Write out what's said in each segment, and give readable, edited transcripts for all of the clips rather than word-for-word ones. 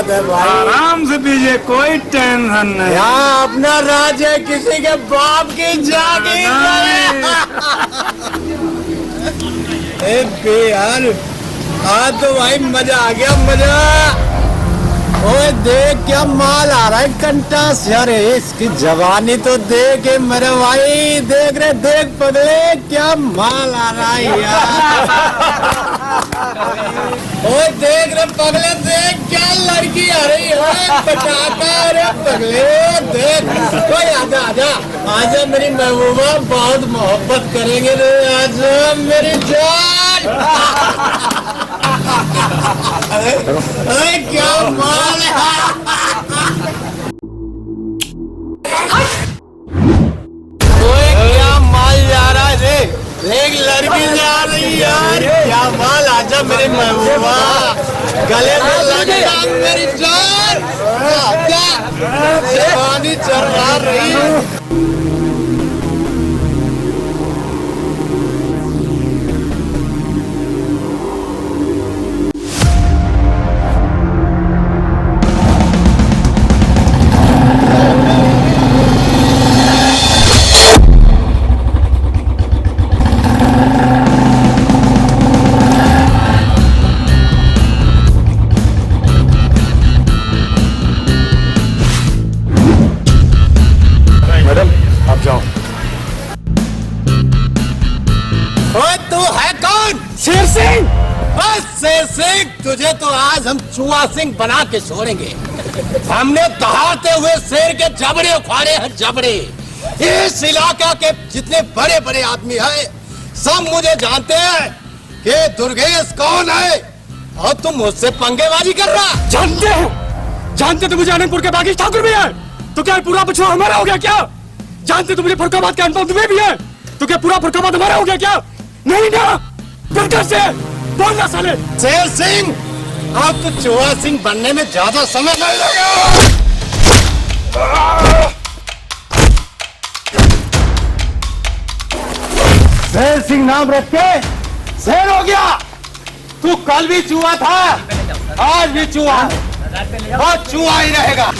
बात है भाई। आराम से पीजिए, कोई टेंशन नहीं। यहाँ अपना राज है, किसी के बाप की जागीर नहीं। यार आज तो भाई मजा आ गया, मजा। ओए देख क्या माल आ रहा है कंटास यार, इसकी जवानी तो देख मेरे भाई, देख रहे देख पगले क्या माल आ रहा है यार। ओए देख रहे पगले, देख क्या लड़की आ रही है, पटाखा। अरे पगले देख, कोई आजा आजा आजा मेरी महबूबा, बहुत मोहब्बत करेंगे रे, आजा मेरी जान। अरे क्या माल है। ओए क्या माल जा रहा है, देख लड़की जा रही यार, क्या माल। आजा मेरी महबूबा, गले में लग जा मेरी जान, आजा जवानी चढ़ा रही। शेर सिंह, बस शेर सिंह, तुझे तो आज हम चूहा सिंह बना के छोड़ेंगे। हमने दहाड़ते हुए शेर के जबड़े उखाड़े हैं, जबड़े। इस इलाका के जितने बड़े बड़े आदमी हैं सब मुझे जानते हैं कि दुर्गेश कौन है, और तुम मुझसे पंगेबाजी कर रहा। जानते हो, जानते तो मुझे आनंदपुर के बागी ठाकुर भी है, तो क्या पूरा बछुआ हमारा हो गया क्या? जानते तो मुझे फरुखाबाद के अनुपम दुबे भी है, तो क्या पूरा फरुखाबाद हमारा हो गया क्या? नहीं ना, फिर से बोलना साले। शेर सिंह, अब तो चूहा सिंह बनने में ज्यादा समय नहीं लगा। शेर सिंह नाम रख के शेर हो गया। तू कल भी चूहा था, आज भी चूहा, और चूहा ही रहेगा।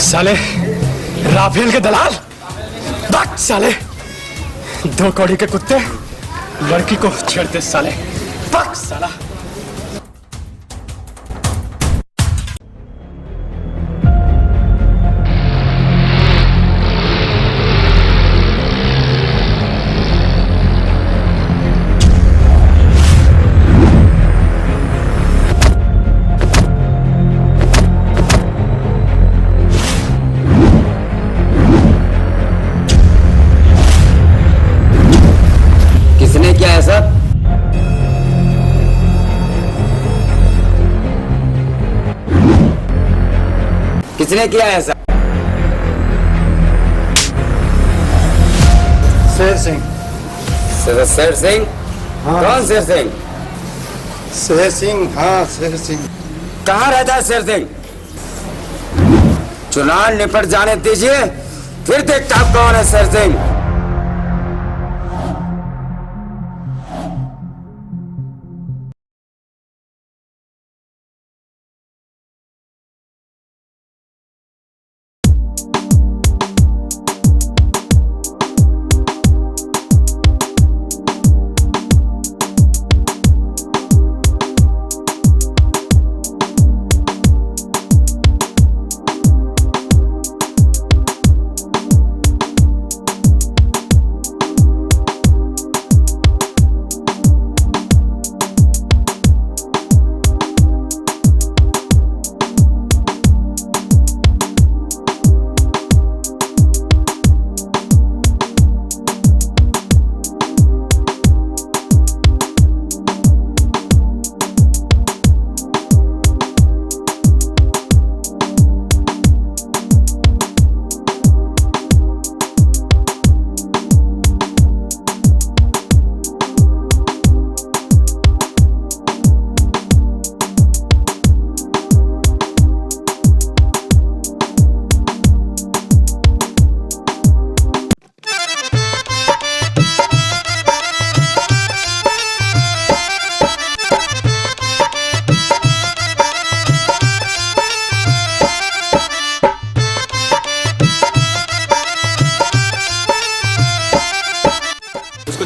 साले राफेल के दलाल, बक साले, दो कौड़ी के कुत्ते लड़की को छेड़ते साले, बक साला। किसने किया ऐसा? शेर सिंह, शेर सिंह? कौन शेर सिंह? शेर सिंह, हाँ शेर सिंह। कहाँ रहता है शेर सिंह? चुनाव निपट जाने दीजिए, फिर देखता हूं कौन है शेर सिंह।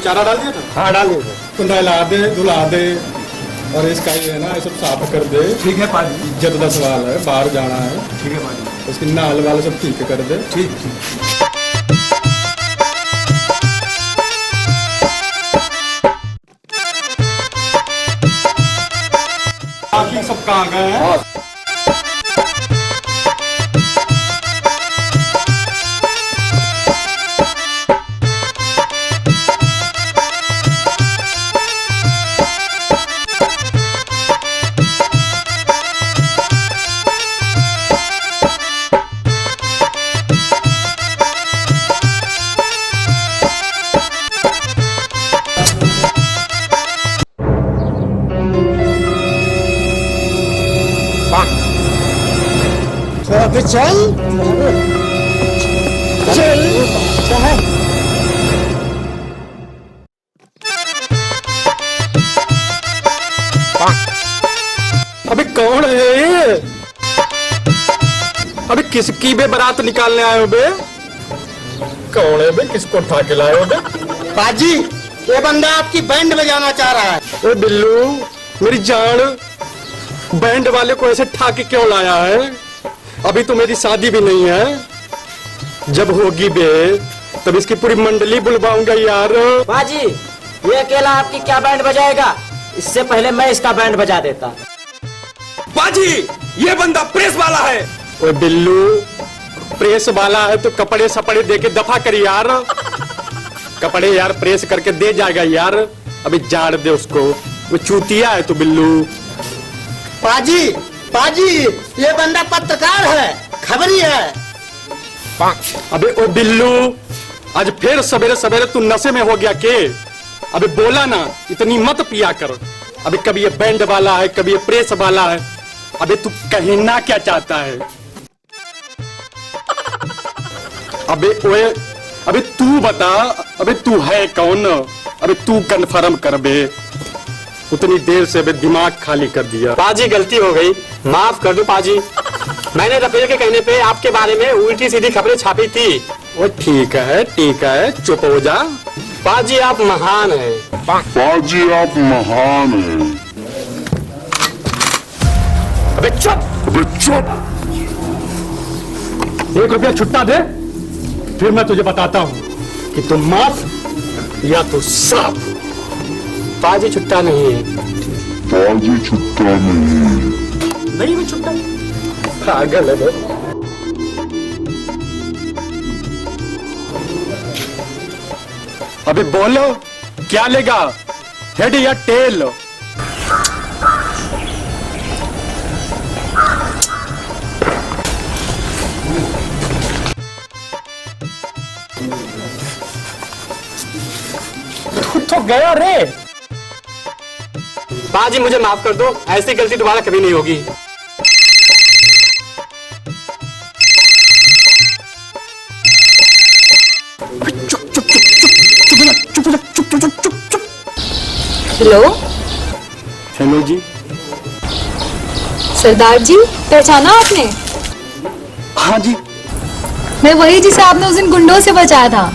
चारा डाल दिया था? हाँ डाल दिया। तो नहला दे, धुला दे, और इसका ये है ना, ये सब साफ कर दे। ठीक है पाजी। इज्जत का सवाल है, बाहर जाना है। ठीक है पाजी। उसकी नाल वाल सब ठीक कर दे। ठीक ठीक। बाकी सब कहाँ गए हैं? अबे चल चल चल। अबे कौन है ये? अबे किसकी बे बारात निकालने आए हो बे? कौन है बे? किसको उठा के लाए हो बे? पाजी, ये बंदा आपकी बैंड बजाना चाह रहा है। ओ बिल्लू, मेरी जान, बैंड वाले को ऐसे ठाके क्यों लाया है? अभी तो मेरी शादी भी नहीं है। जब होगी बे तब इसकी पूरी मंडली बुलवाऊंगा यार। बाजी, ये अकेला आपकी क्या बैंड बजाएगा? इससे पहले मैं इसका बैंड बजा देता। बाजी, ये बंदा प्रेस वाला है। ओए बिल्लू, प्रेस वाला है तो कपड़े सपड़े दे के दफा कर यार। कपड़े यार प्रेस करके दे जाएगा यार। अभी झाड़ दे उसको, वो चूतिया है तो बिल्लू। पाजी, पाजी, ये बंदा पत्रकार है, खबरी है। अबे ओ बिल्लू, आज फिर सवेरे सवेरे तू नशे में हो गया के? अबे बोला ना, इतनी मत पिया कर। अबे कभी ये बैंड वाला है, कभी ये प्रेस वाला है। अबे तू कहना क्या चाहता है? अबे ओए, अबे तू बता, अबे तू है कौन? अबे तू कन्फर्म कर बे। उतनी देर से अबे दिमाग खाली कर दिया। पाजी गलती हो गई, माफ कर दो पाजी। मैंने रफेल के कहने पे आपके बारे में उल्टी सीधी खबरें छापी थी। वो ठीक है, चुप हो जा। पाजी आप महान हैं। पाजी आप महान हैं। अबे चुप! अबे चुप! ₹1 छुट्टा दे, फिर मैं तुझे बताता हूँ कि तुम माफ या तो साफ। पाजी छुट्टा नहीं है। पाजी छुट्टा नहीं। नहीं मैं छुट्टा पागल है बे। अबे बोलो, क्या लेगा, हेड या टेल? तू तो गया रे। बाजी मुझे माफ कर दो, ऐसी गलती दोबारा कभी नहीं होगी। हेलो हेलो जी। सरदार जी, पहचाना आपने? हाँ जी। मैं वही जिसे आपने उस दिन गुंडों से बचाया था।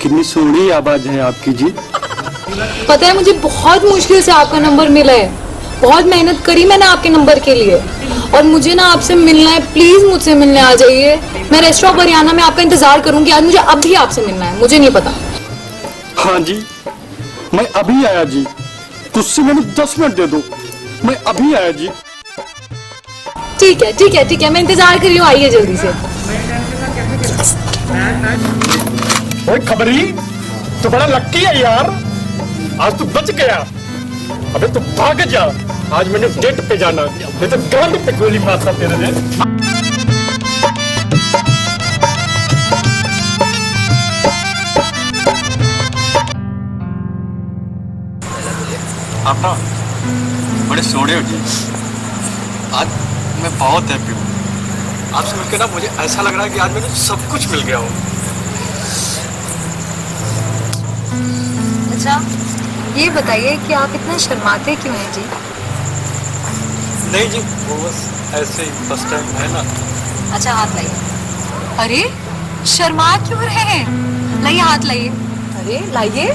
कितनी सोहनी आवाज है आपकी जी। पता है, मुझे बहुत मुश्किल से आपका नंबर मिला है। बहुत मेहनत करी मैंने आपके नंबर के लिए, और मुझे ना आपसे मिलना है। प्लीज मुझसे मिलने आ जाइए। मैं रेस्टोरेंट बरियाना में आपका इंतजार करूंगी। आज मुझे अब भी आपसे मिलना है, मुझे नहीं पता। हाँ जी, मैं अभी आया जी। तुझसे मैंने 10 मिनट दे दो, मैं अभी आया जी। ठीक है ठीक है ठीक है, मैं इंतजार कर रही हूँ, आइए जल्दी से। ओए खबरी, तू बड़ा लक्की है यार, आज तू बच गया। अबे तू भाग जा, आज मैंने डेट पे जाना, नहीं तो गांड पे गोली मारता तेरे ने। आप ना बड़े सोड़े हो जी। आज मैं बहुत हैप्पी हूँ। आपसे मिलकर ना मुझे ऐसा लग रहा है कि आज मुझे सब कुछ मिल गया हो। अच्छा, ये बताइए कि आप इतना शर्माते क्यों हैं जी? नहीं जी, वो बस ऐसे ही फर्स्ट टाइम है ना। अच्छा, हाथ लाइए। अरे शर्मा क्यों रहे हैं? लाइए हाथ लाइए। अरे लाइए।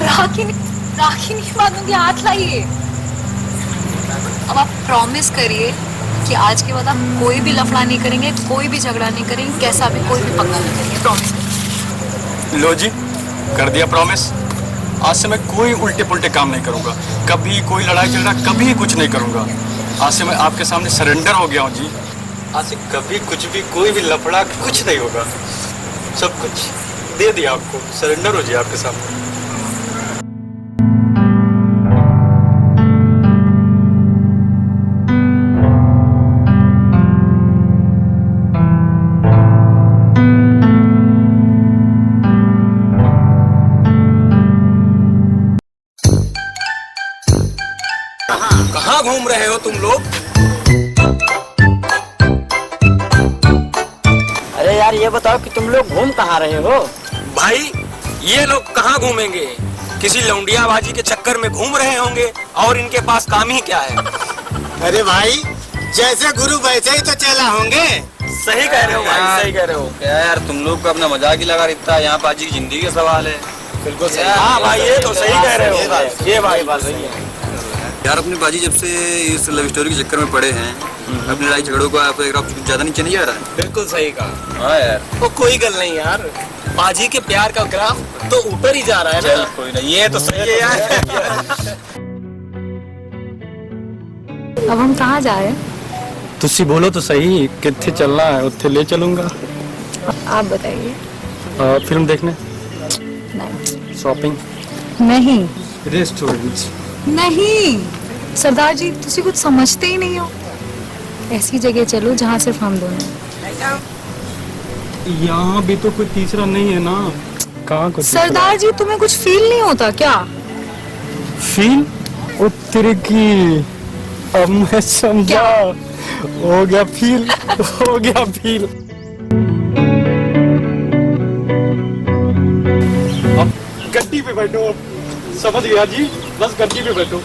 राखी नहीं बांधूंगी, हाथ लाइए। अब आप प्रॉमिस करिए कि आज के बाद आप कोई भी लफड़ा नहीं करेंगे, कोई भी झगड़ा नहीं करेंगे, कैसा भी कोई भी पंगा नहीं करेंगे। प्रॉमिस करिए। लो जी, कर दिया प्रॉमिस। आज से मैं कोई उल्टे पुल्टे काम नहीं करूंगा, कभी कोई लड़ाई झगड़ा कभी कुछ नहीं करूंगा। आज से मैं आपके सामने सरेंडर हो गया हूँ जी। आज से कभी कुछ भी कोई भी लफड़ा कुछ नहीं होगा, सब कुछ दे दिया आपको, सरेंडर हो जी आपके सामने। कहाँ घूम रहे हो तुम लोग? अरे यार, ये बताओ कि तुम लोग घूम कहाँ रहे हो? भाई, ये लोग कहाँ घूमेंगे? किसी लौंडियाबाजी के चक्कर में घूम रहे होंगे, और इनके पास काम ही क्या है? अरे भाई, जैसे गुरु वैसे ही तो चेला होंगे। सही कह रहे हो भाई, सही कह रहे हो। क्या यार, तुम लोग को अपना मजाक ही लगा रहता है। यहाँ बाजी की जिंदगी का सवाल है। बिल्कुल सही। हाँ भाई, ये तो सही कह रहे हो। ये भाई बात सही है यार, अपनी बाजी जब से इस लव स्टोरी के चक्कर में पड़े हैं, अपनी लड़ाई झगड़ों को आपको एक कुछ ज्यादा नीचे नहीं आ रहा है। बिल्कुल सही कहा। हाँ यार, वो कोई गल नहीं यार, बाजी के प्यार का ग्राफ तो ऊपर ही जा रहा है ना। कोई नहीं, ये तो सही है यार। अब हम कहाँ जा रहे हैं? तुसी बोलो तो सही, कितने चलना है उत्थे ले चलूंगा। आप बताइए। फिल्म देखने, नहीं शॉपिंग, नहीं रेस्टोरेंट। नहीं सरदार जी, तुसी कुछ समझते ही नहीं हो। ऐसी जगह चलो जहाँ सिर्फ हम दोनों। यहाँ भी तो कोई तीसरा नहीं है ना। कहाँ कुछ सरदार जी, तुम्हें कुछ फील नहीं होता क्या? फील? ओ तेरे की, अब मैं समझा। हो गया फील, हो गया फील। अब गड्डी पे बैठो, समझ गया जी, बस गड्डी पे बैठो।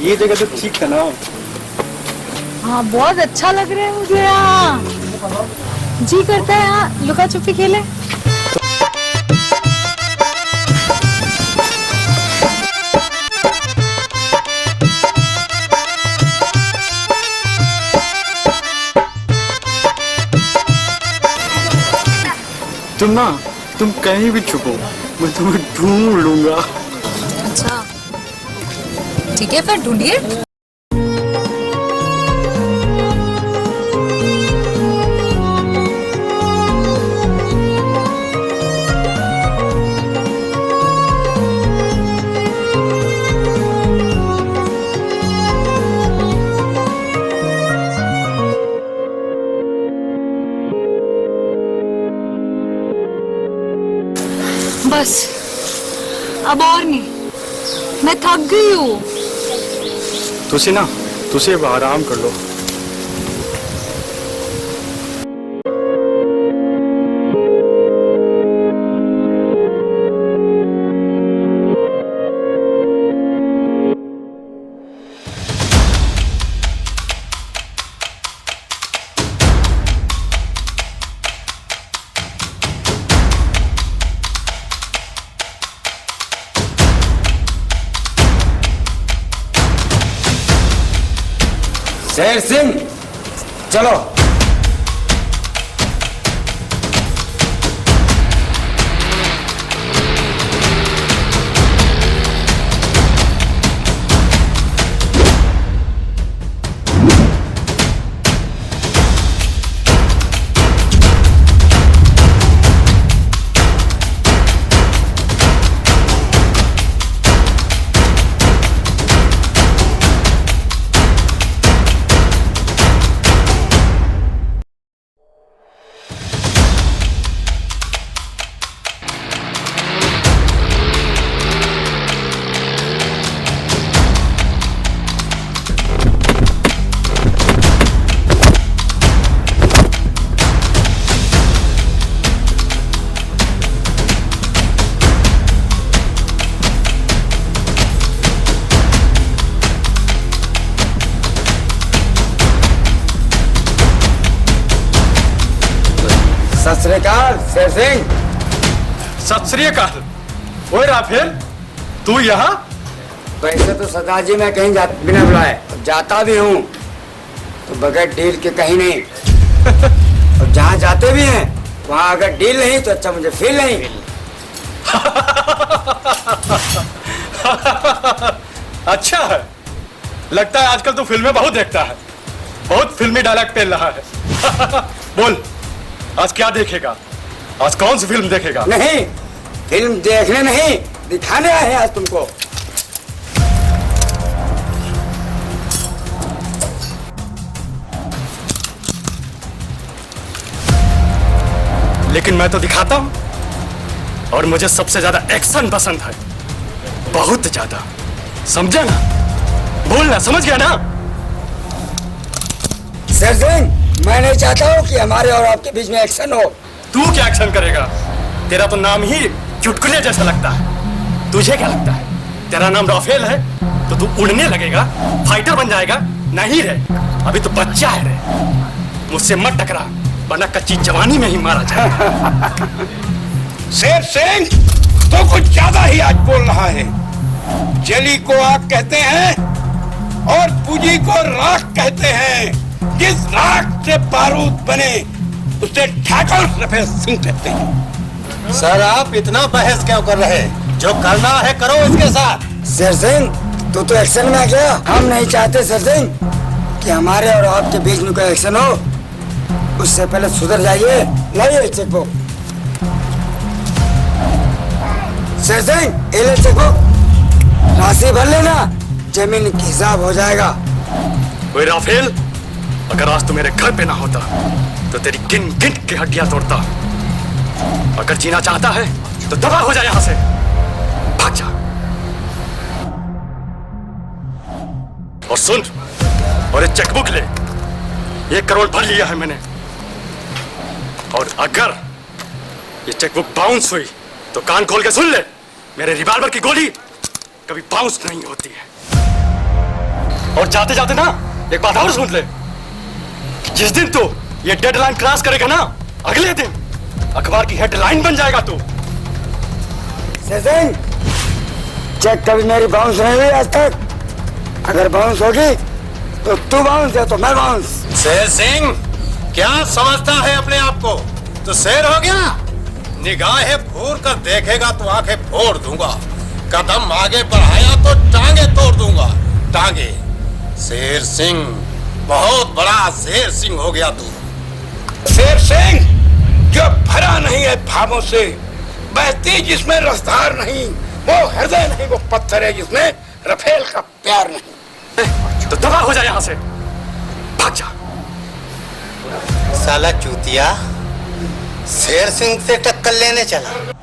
ये जगह तो ठीक है ना? हाँ बहुत अच्छा लग रहा है मुझे यहाँ। जी करता है यहाँ लुका छुपी खेले। तुम कहीं भी छुपो, मैं तुम्हें ढूंढ लूंगा। अच्छा ठीक है फिर ढूंढिए। बस अब और नहीं, मैं थक गई हूँ। तुझे अब आराम कर लो। शेर सिंह चलो। सत श्री अकाल शेर सिंह। सत श्री अकाल। ओए राफेल, तू यहाँ? वैसे तो सरदार जी मैं कहीं बिना बुलाए जाता भी हूँ तो बगैर डील के कहीं नहीं। और जहाँ जाते भी हैं वहाँ अगर डील नहीं तो अच्छा मुझे फील नहीं। अच्छा है, लगता है आजकल तू फिल्में बहुत देखता है, बहुत फिल्मी डायलॉग पेल रहा है। बोल आज क्या देखेगा? आज कौन सी फिल्म देखेगा? नहीं, फिल्म देखने नहीं दिखाने आए हैं आज तुमको। लेकिन मैं तो दिखाता हूं और मुझे सबसे ज्यादा एक्शन पसंद है, बहुत ज्यादा। समझा ना? बोलना, समझ गया ना? शेर सिंह मैं नहीं चाहता हूँ कि हमारे और आपके बीच में एक्शन हो। तू क्या एक्शन करेगा? तेरा तो नाम ही चुटकुले जैसा लगता है। तुझे क्या लगता है तेरा नाम राफेल है तो तू उड़ने लगेगा, फाइटर बन जाएगा? नहीं रे, अभी तो बच्चा है रे। मुझसे मत टकरा वरना कच्ची जवानी में ही मारा जाएगा। शेर सिंह तो कुछ ज्यादा ही आज बोल रहा है। जली को आग कहते हैं और पूंजी को राख कहते हैं। जिस राख से बारूद बने उसे ठाकुर रफेल सिंह कहते हैं। सर आप इतना बहस क्यों कर रहे हैं? जो करना है करो इसके साथ। शेर सिंह तू तो एक्शन में आ गया। हम नहीं चाहते शेर सिंह कि हमारे और आपके बीच में कोई एक्शन हो। उससे पहले सुधर जाइए। लाइए चेकबुक। शेर सिंह ये ले चेकबुक, राशि भर लेना, जमीन का हिसाब हो जाएगा। ओए राफेल, अगर आज तू मेरे घर पे ना होता तो तेरी गिन गिन के हड्डियां तोड़ता। अगर जीना चाहता है तो दबा हो जा यहां से, भाग जा। और सुन, और ये चेकबुक ले, 1 करोड़ भर लिया है मैंने। और अगर ये चेकबुक बाउंस हुई तो कान खोल के सुन ले, मेरे रिवॉल्वर की गोली कभी बाउंस नहीं होती है। और जाते जाते ना एक बात और सुन ले, जिस दिन तू ये डेडलाइन क्रॉस करेगा ना, अगले दिन अखबार की हेडलाइन बन जाएगा तू। शेर सिंह, चेक कभी मेरी बाउंस नहीं हुई आज तक। अगर बाउंस होगी तो तू बाउंस है तो मैं बाउंस। शेर सिंह, क्या समझता है अपने आप को? तो शेर हो गया? निगाहें फूर कर देखेगा तो आंखें फोड़ दूंगा, कदम आगे बढ़ाया तो टांगे तोड़ दूंगा, टांगे। शेर सिंह, बहुत बड़ा शेर सिंह हो गया तू। शेर सिंह जो भरा नहीं है भावों से, बहती जिसमें रफ्तार नहीं, वो हृदय नहीं, वो पत्थर है जिसमें रफेल का प्यार नहीं। तो दफा हो जाए यहां से, भाग जा। साला चूतिया शेर सिंह से टक्कर लेने चला।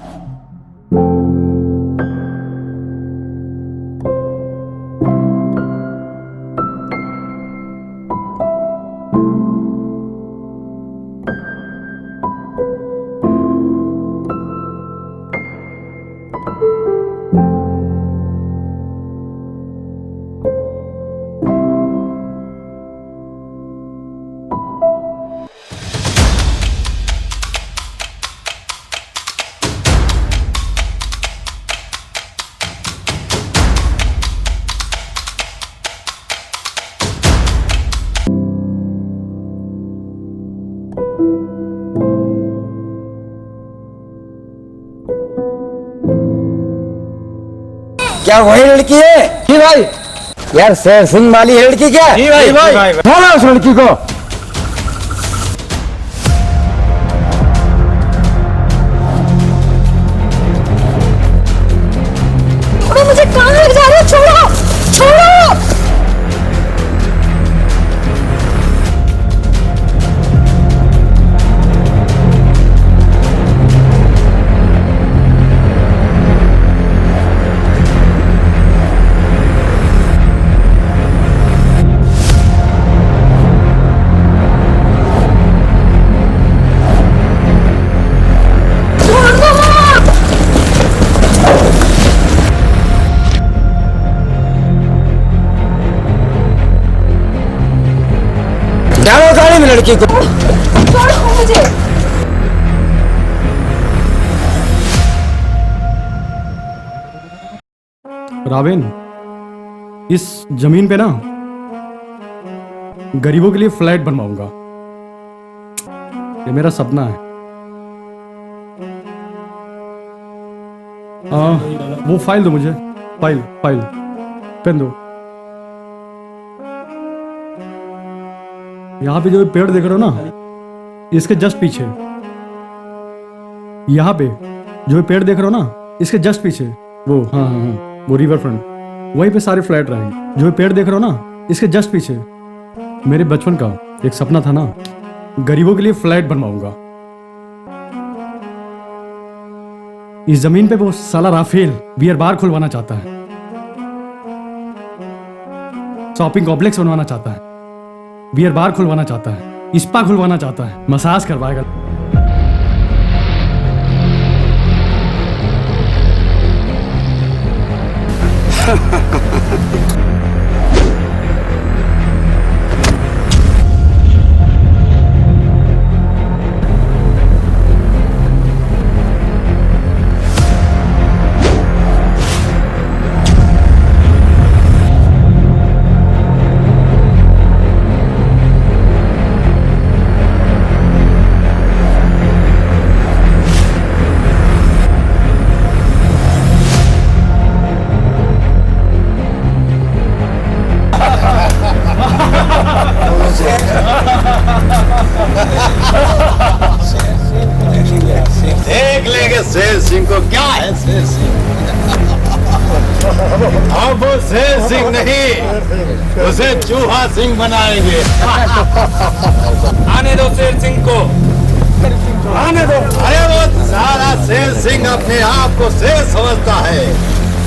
क्या वही लड़की है? जी भाई। यार शेर सिंह वाली लड़की क्या? जी भाई। ढूंढो उस लड़की को। मुझे कहाँ ले जा रहे हो? छोड़ो, छोड़ो। डालो गाड़ी में लड़की को। छोड़ो मुझे। रावेन, इस जमीन पे ना गरीबों के लिए फ्लैट बनवाऊंगा। ये मेरा सपना है। वो फाइल दो मुझे, फाइल फाइल, पेन दो। यहाँ पे जो पेड़ देख रहे हो ना, इसके जस्ट पीछे, यहाँ पे जो पेड़ देख रहे हो ना, इसके जस्ट पीछे वो, हाँ हाँ हाँ, वो रिवर फ्रंट, वहीं पे सारे फ्लैट रहेंगे। जो पेड़ देख रहे हो ना, इसके जस्ट पीछे मेरे बचपन का एक सपना था ना, गरीबों के लिए फ्लैट बनवाऊंगा। इस जमीन पे वो साला राफेल बियर बार खुलवाना चाहता है, शॉपिंग कॉम्प्लेक्स बनवाना चाहता है, बियर बार खुलवाना चाहता है, स्पा खुलवाना चाहता है, मसाज करवाएगा। देख लेंगे शेर सिंह को, क्या है शेर सिंह। अब वो शेर सिंह नहीं, उसे चूहा सिंह बनाएंगे। आने दो शेर सिंह को, आने दो। अरे वो सारा शेर सिंह अपने आप को शेर समझता है,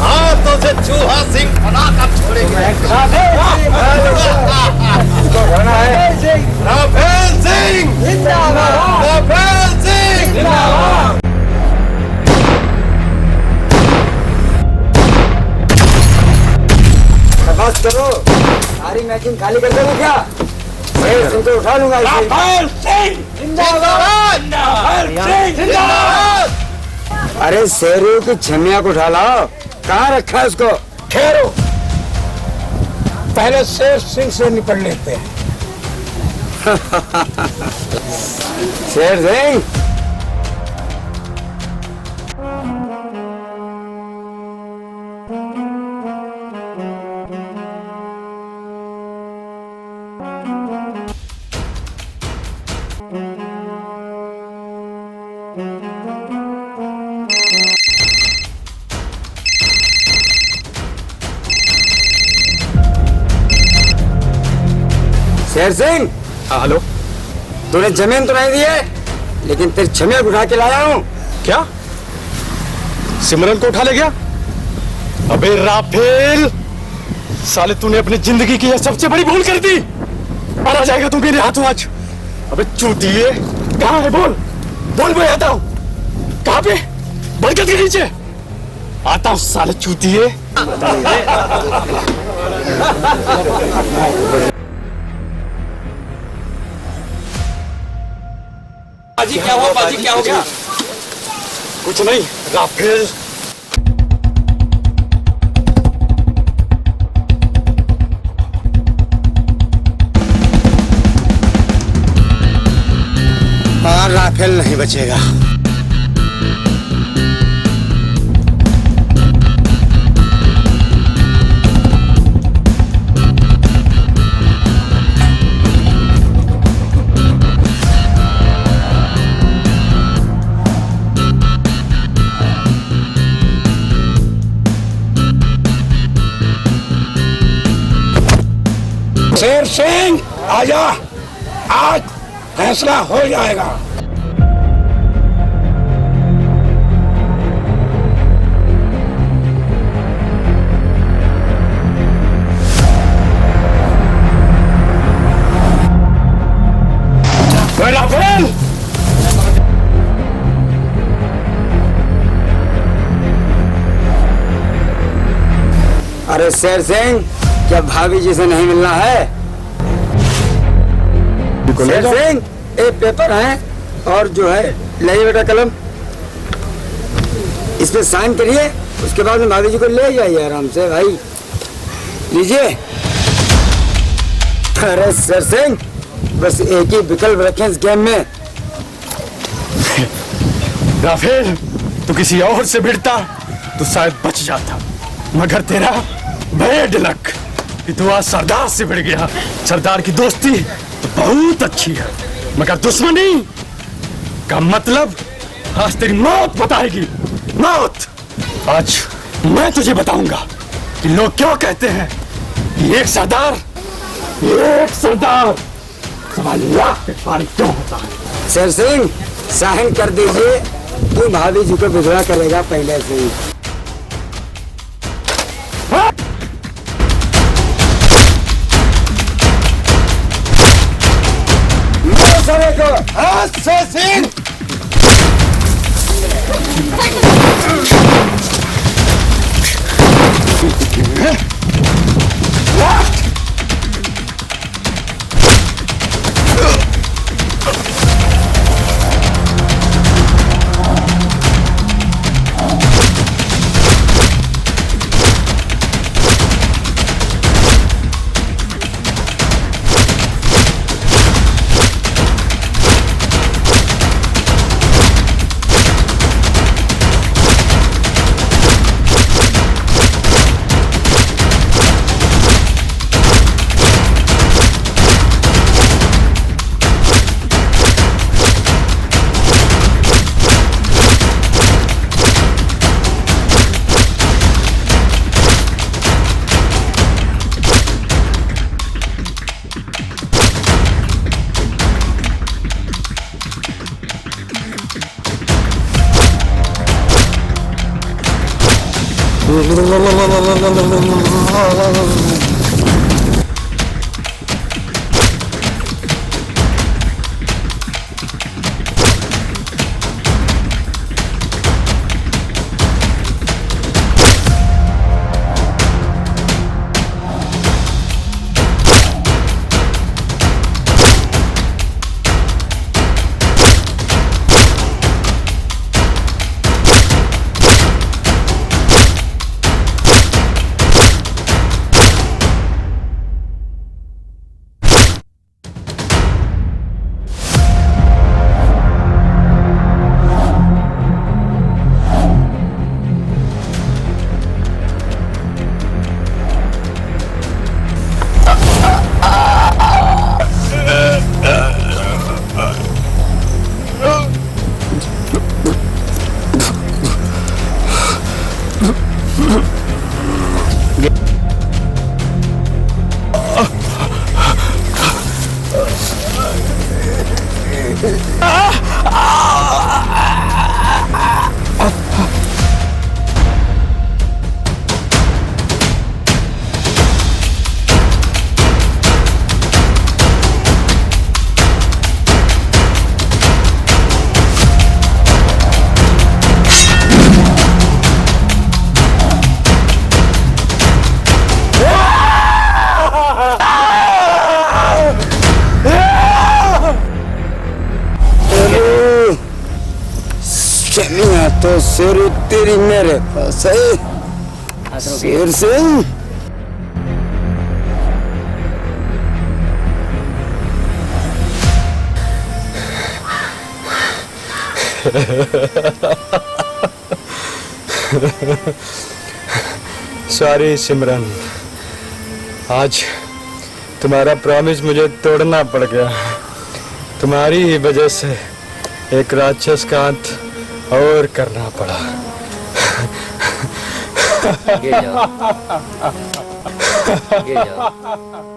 हाँ तो उसे चूहा सिंह बनाकर छोड़ेंगे। राफेल सिंह जिंदाबाद, राफेल सिंह जिंदाबाद। बस करो, सारी मैचिंग खाली कर दोगे क्या? शेर सिंह को उठा लूंगा इसे। राफेल सिंह जिंदाबाद, राफेल सिंह जिंदाबाद। अरे शेरू की छमिया को उठा लाओ, कहाँ रखा है उसको? ठहरो, पहले शेर सिंह से निपट लेते हैं। शेर सिंह, शेर सिंह, हेलो। तूने जमीन तो नहीं दी है, लेकिन तेरी छमिया को उठा के लाया हूँ। क्या सिमरन को उठा ले गया? अबे राफेल, साले तूने अपनी जिंदगी की यह सबसे बड़ी भूल कर दी। और आ जाएगा तू मेरे हाथों आज। अबे चूतिए, कहाँ है? बोल बोल, मैं आता हूँ। कहाँ पे? बरगद के नीचे आता हूँ साले चूतिए। बाजी क्या हुआ? बाजी क्या हो गया? कुछ नहीं राफेल, और राफेल नहीं बचेगा। शेर सिंह आजा, आज फैसला हो जाएगा। राफेल, अरे शेर सिंह, क्या भाभी जी से नहीं मिलना है? शेर सिंह, एक पेपर है और जो है लाइए बेटा कलम, इस पे साइन करिए, उसके बाद में भाभी जी को ले जाइए आराम से। भाई लीजिए। अरे शेर सिंह, बस एक ही विकल्प रखें इस गेम में। राफेल, तू किसी और से भिड़ता तो शायद बच जाता, मगर तेरा बैड लक कि तू आज सरदार से भिड़ गया। सरदार की दोस्ती तो बहुत अच्छी है, मगर दुश्मनी का मतलब आज तेरी मौत बताएगी। मौत। आज मैं तुझे बताऊंगा कि लोग क्यों कहते हैं कि एक सरदार सवा लाख पे पारी क्यों होता है। शेर सिंह, साइन कर दीजिए, तू भाभी जी को विधवा करेगा पहले से ही। शेर सिंह, और तेरी मेरे पास है शेर सिंह। सॉरी सिमरन, आज तुम्हारा प्रॉमिस मुझे तोड़ना पड़ गया। तुम्हारी ही वजह से एक राक्षस का अंत और करना पड़ा। गिर जाओ, गिर जाओ।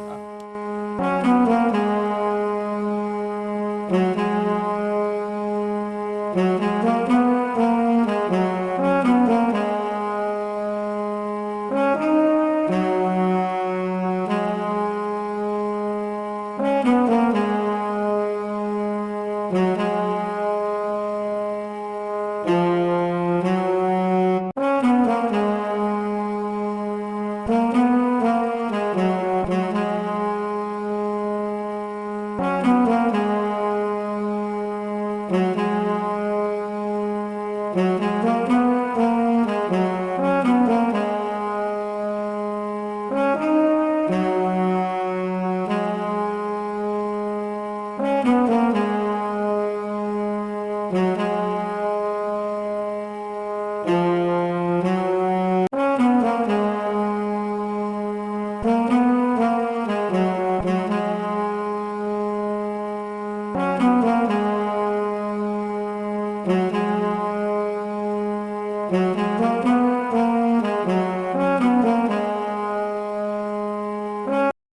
Thank you.